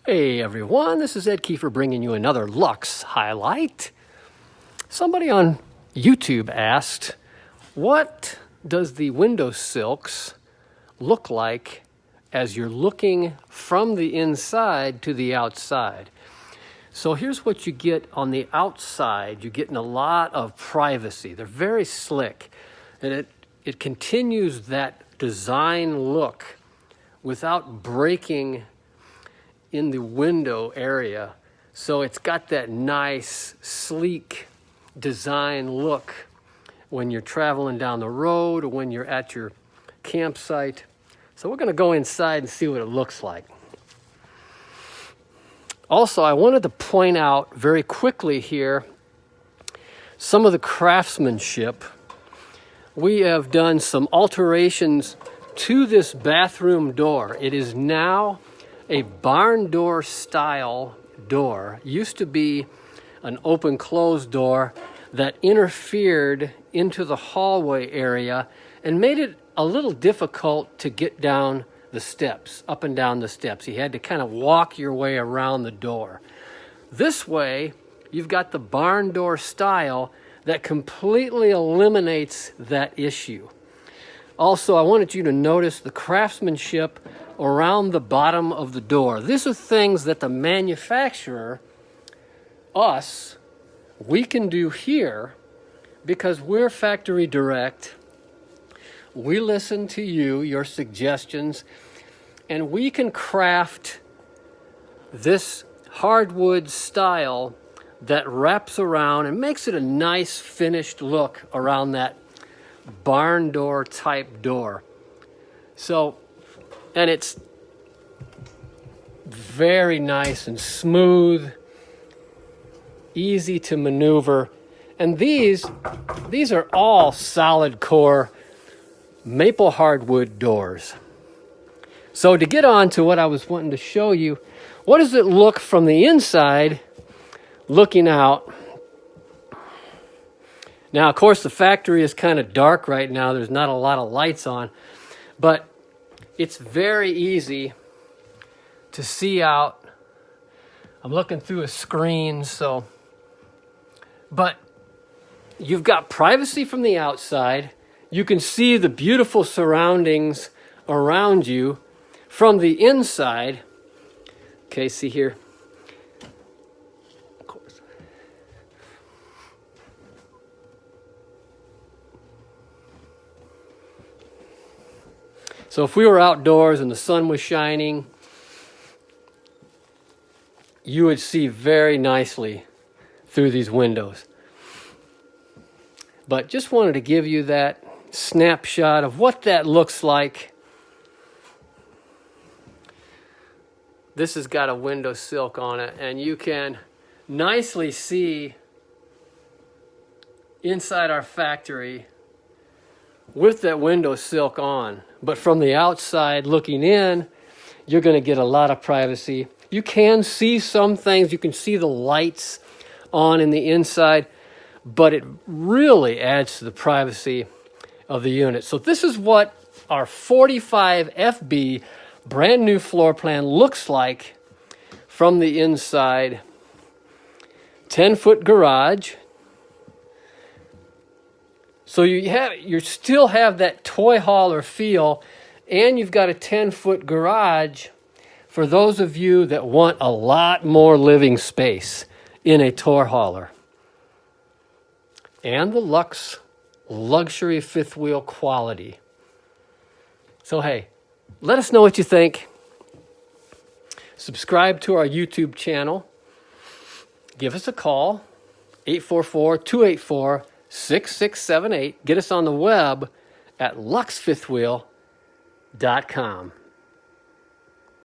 Hey everyone, this is Ed Kiefer bringing you another Luxe highlight. Somebody on YouTube asked, what does the window silks look like as you're looking from the inside to the outside? So here's what you get on the outside. You're getting a lot of privacy. They're very slick, and it continues that design look without breaking in the window area. So it's got that nice, sleek design look when you're traveling down the road or when you're at your campsite. So we're gonna go inside and see what it looks like. Also, I wanted to point out very quickly here some of the craftsmanship. We have done some alterations to this bathroom door. It is now a barn door style door. Used to be an open closed door that interfered into the hallway area and made it a little difficult to get down the steps, up and down the steps. You had to kind of walk your way around the door. This way, you've got the barn door style that completely eliminates that issue. Also, I wanted you to notice the craftsmanship around the bottom of the door. These are things that the manufacturer, we can do here because we're factory direct. We listen to you, your suggestions, and we can craft this hardwood style that wraps around and makes it a nice finished look around that barn door type door. So, and it's very nice and smooth, easy to maneuver. And these are all solid core maple hardwood doors. So to get on to what I was wanting to show you, what does it look from the inside looking out? Now, of course, the factory is kind of dark right now. There's not a lot of lights on, but it's very easy to see out. I'm looking through a screen, but you've got privacy from the outside. You can see the beautiful surroundings around you from the inside. Okay, see here. Of course. So if we were outdoors and the sun was shining, you would see very nicely through these windows. But just wanted to give you that snapshot of what that looks like. This has got a window silk on it, and you can nicely see inside our factory with that window silk on. But from the outside looking in, you're going to get a lot of privacy. You can see some things. You can see the lights on in the inside, but it really adds to the privacy of the unit. So this is what our 45 FB brand new floor plan looks like from the inside. 10-foot garage. So you still have that toy hauler feel, and you've got a 10-foot garage for those of you that want a lot more living space in a toy hauler. And the Luxe luxury fifth wheel quality. So hey, let us know what you think. Subscribe to our YouTube channel. Give us a call, 844-284-6678. Get us on the web at luxefifthwheel.com.